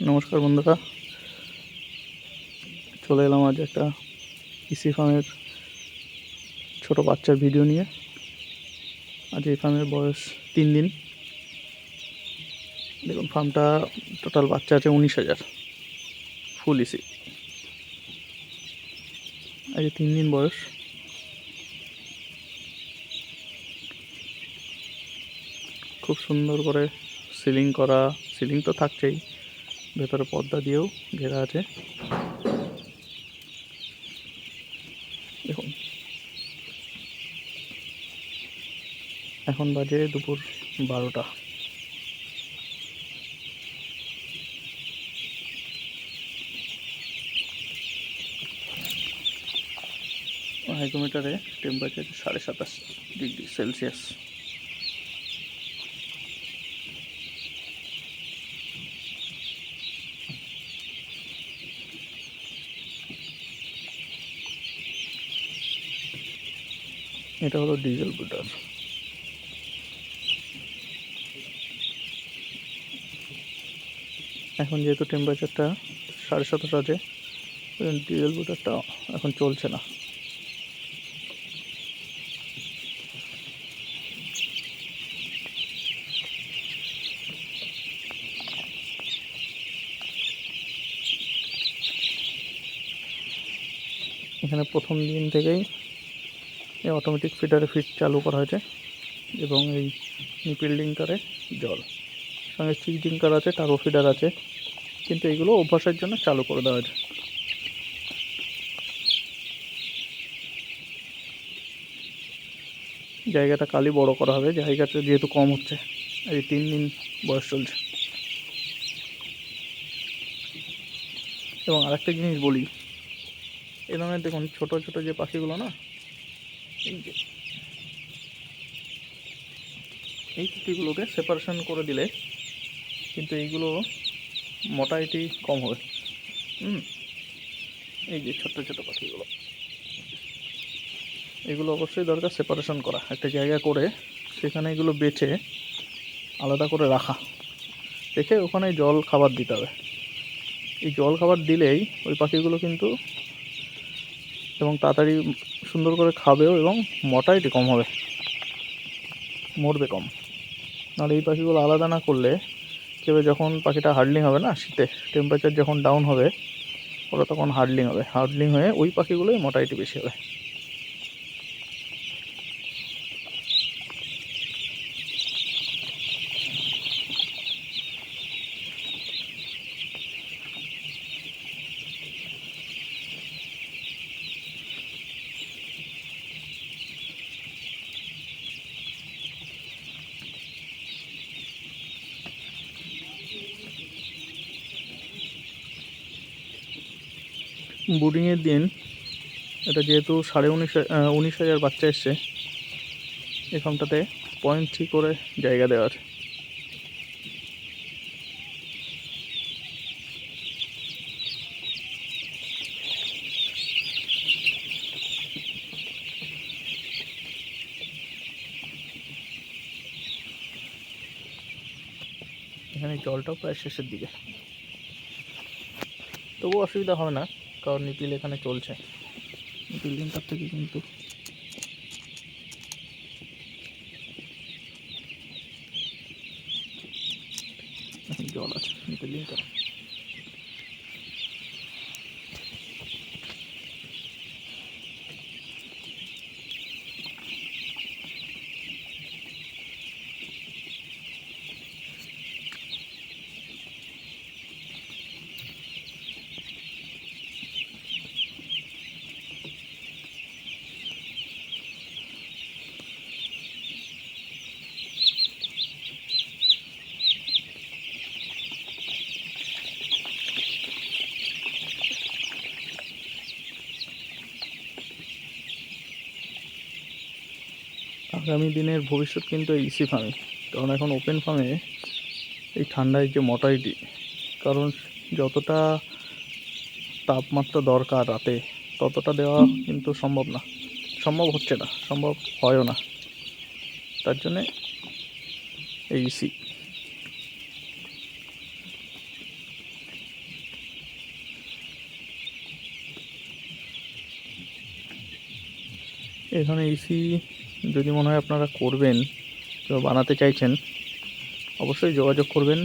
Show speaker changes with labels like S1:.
S1: নমস্কার বন্ধুরা, চলে এলাম আজ একটা ইসি ফার্মের ছোট বাচ্চার ভিডিও নিয়ে। আজ এই ফার্মের বয়স 3 দিন। দেখুন, ফার্মটা টোটাল বাচ্চা আছে 19,000 ফুল ইসি। আজ 3 দিন বয়স। খুব সুন্দর করে সিলিং করা, সিলিং তো থাকছেই, ভেতরে পর্দা দিয়েও ঘেরা আছে। দেখুন, এখন বাজে দুপুর 12টা। হাইগ্রোমিটারে টেম্পারেচার 27.5 ডিগ্রি সেলসিয়াস। এটা হলো ডিজেল বুটার। এখন যেহেতু টেম্পারেচারটা 27.5 আছে, ডিজেল বুটারটা এখন চলছে না। এখানে প্রথম দিন থেকেই এই অটোমেটিক ফিডারে ফিড চালু করা হয়েছে এবং এই নিপিল ডিঙ্কারে জল, সঙ্গে চিক ডিঙ্কার আছে, টার্বো ফিডার আছে, কিন্তু এইগুলো অভ্যাসের জন্য চালু করে দেওয়া হয়েছে। জায়গাটা কালই বড় করা হবে, জায়গাটা যেহেতু কম হচ্ছে। এই 3 দিন বয়স চলছে। এবং আরেকটা জিনিস বলি, এ ধরনের দেখুন ছোটো ছোটো যে পাখিগুলো না, এই যে এই পাখিগুলোকে সেপারেশন করে দিলে কিন্তু এইগুলো মোটাইটি কম হবে। এই যে ছোট্ট ছোটো পাখিগুলো, এগুলো অবশ্যই দরকার সেপারেশন করা, একটা জায়গা করে সেখানে এগুলো বেছে আলাদা করে রাখা, রেখে ওখানে জল খাবার দিতে হবে। এই জল খাবার দিলেই ওই পাখিগুলো কিন্তু এবং তাড়াতাড়ি সুন্দর করে খাবেও এবং মোটাইটি কম হবে, মরবে কম। নাহলে এই পাখিগুলো আলাদা না করলে কেউ যখন পাখিটা হার্ডলিং হবে না, শীতে টেম্পারেচার যখন ডাউন হবে ওরা তখন হার্ডলিং হবে, হার্ডলিং হয়ে ওই পাখিগুলোই মোটাইটি বেশি হবে। ব্রুডিংয়ের দিন এটা যেহেতু 19,500 বাচ্চা এসছে, এই ফার্মটাতে 0.3 করে জায়গা দেওয়া আছে। এখানে জলটাও প্রায় শেষের দিকে, তবুও অসুবিধা হবে না, কারণ নিপিল এখানে চলছে। নিপিল ডিঙ্কার থেকে কিন্তু জল আছে নিপিল ডিঙ্কার। আগামী দিনের ভবিষ্যৎ কিন্তু এই ইসি ফার্মে, কারণ এখন ওপেন ফার্মে এই ঠান্ডায় যে মর্টালিটি, কারণ যতটা তাপমাত্রা দরকার রাতে ততটা দেওয়া কিন্তু সম্ভব হচ্ছে না, সম্ভব হয়ও না। তার জন্যে এই ইসি এখানে এসি যদি মনে হয় আপনারা করবেন, কেউ বানাতে চাইছেন, অবশ্যই যোগাযোগ করবেন।